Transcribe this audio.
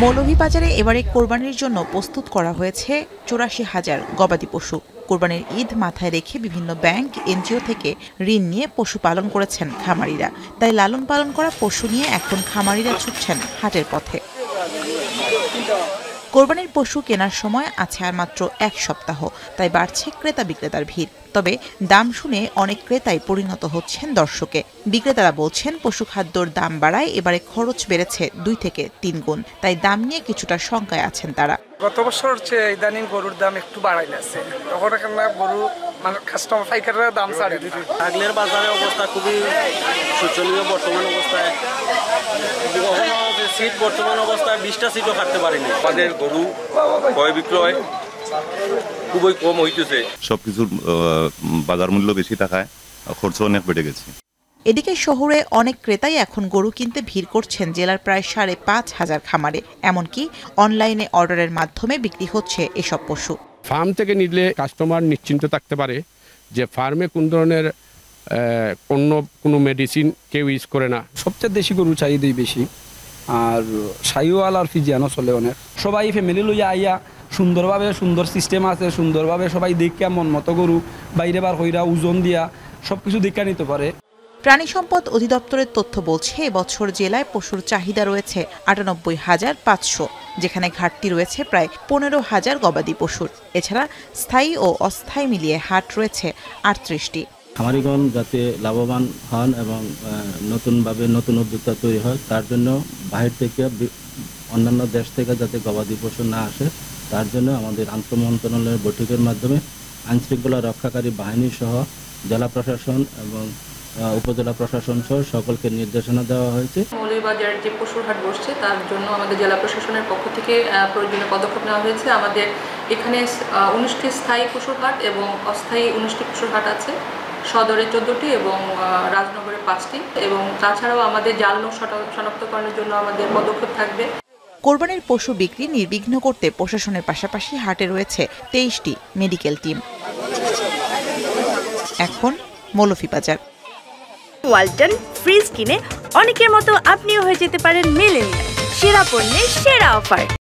মৌলভীবাজারে এবারে কোরবানির জন্য প্রস্তুত করা হয়েছে ৮৪,০০০ গবাদি পশু। কোরবানির ঈদ মাথায় রেখে বিভিন্ন ব্যাংক, এনজিও থেকে ঋণ নিয়ে পশু পালন করেছেন খামারিরা। তাই লালন পালন করা পশু নিয়ে এখন খামারিরা ছুটছেন হাটের পথে। কোরবানির পশু কেনার সময় আছে আর মাত্র ১ সপ্তাহ, তাই বাড়ছে ক্রেতা বিক্রেতার ভিড়। তবে দাম শুনে অনেক ক্রেতাই পরিণত হচ্ছেন দর্শকে। বিক্রেতারা বলছেন পশু খাদ্যর দাম বাড়ায় এবারে খরচ বেড়েছে ২ থেকে ৩ গুণ, তাই দাম নিয়ে কিছুটা শঙ্কায় আছেন তারা। গত বছর চেয়ে ইদানিং গরুর দাম একটু বাড়াইছে, তখন গরু মানে কাস্টমার পাইকাররা দাম ছাড়ে দিবে। আগলের বাজারে অবস্থা খুবই শোচনীয় বর্তমান অবস্থায়। সিট বর্তমান অবস্থায় ২০টা সিটও কাটতে পারেনি। আমাদের গরু ক্রয় বিক্রয় খুবই কম হইতেছে। সবকিছুর বাজার মূল্য বেশি থাকায় খরচ অনেক বেড়ে গেছে। এদিকে শহরে অনেক ক্রেতাই এখন গরু কিনতে ভিড় করছেন জেলার প্রায় ৫,৫০০ খামারে। এমনকি অনলাইনে অর্ডারের মাধ্যমে বিক্রি হচ্ছে এসব পশু। ফার্ম থেকে নিলে কাস্টমার নিশ্চিন্ত থাকতে পারে যে ফার্মে কোন ধরনের অন্য কোনো মেডিসিন কেউ ইউজ করে না। সবচেয়ে দেশি গরু চাহিদাই বেশি, আর সাইওয়াল আর ফিজিয়ানো চলে অনেক। সবাই ফ্যামিলি লইয়া আইয়া সুন্দরভাবে, সুন্দর সিস্টেম আছে, সুন্দরভাবে সবাই দেখা মন মতো গরু বাইরে বার হইরা ওজন দিয়া সবকিছু দেখা নিতে পারে। প্রাণী সম্পদ অধিদপ্তরের তথ্য বলছে এবছর জেলায় পশুর চাহিদা রয়েছে ৯৮,৫০০, যেখানে ঘাটতি রয়েছে প্রায় ১৫,০০০ গবাদি পশুর। এছাড়া স্থায়ী ও অস্থায়ী মিলিয়ে হাট রয়েছে ৩৮টি। খামারিগণ যাতে লাভবান হন এবং নতুনভাবে নতুন উদ্যোক্তা তৈরি হয়, তার জন্য বাহির থেকে অন্যান্য দেশ থেকে যাতে গবাদি পশু না আসে, তার জন্য আমাদের আন্তঃমন্ত্রণালয়ের বৈঠকের মাধ্যমে আইনশৃঙ্খলা রক্ষাকারী বাহিনী সহ জেলা প্রশাসন এবং উপজেলা প্রশাসন সহ সকলকে নির্দেশনা দেওয়া হয়েছে। মৌলভীবাজার যে পশুর হাট বসছে তার জন্য আমাদের জেলা প্রশাসনের পক্ষ থেকে প্রয়োজনীয় পদক্ষেপ নেওয়া হয়েছে। আমাদের এখানে ১৯টি স্থায়ী পশুর হাট এবং অস্থায়ী ১৯টি পশুর হাট আছে। সদরে ১৪টি এবং রাজনগরে 5টি, এবং তাছাড়াও আমাদের জাল নোট শনাক্তকরণের জন্য আমাদের পদক্ষেপ থাকবে। কোরবানির পশু বিক্রি নির্বিঘ্ন করতে প্রশাসনের পাশাপাশি হাটে রয়েছে ২৩টি মেডিকেল টিম। এখন মৌলভীবাজার। ওয়ালটন ফ্রিজ কিনে অনেকের মতো আপনিও হয়ে যেতে পারেন মিলেনিয়াল। সেরা পণ্যের সেরা অফার।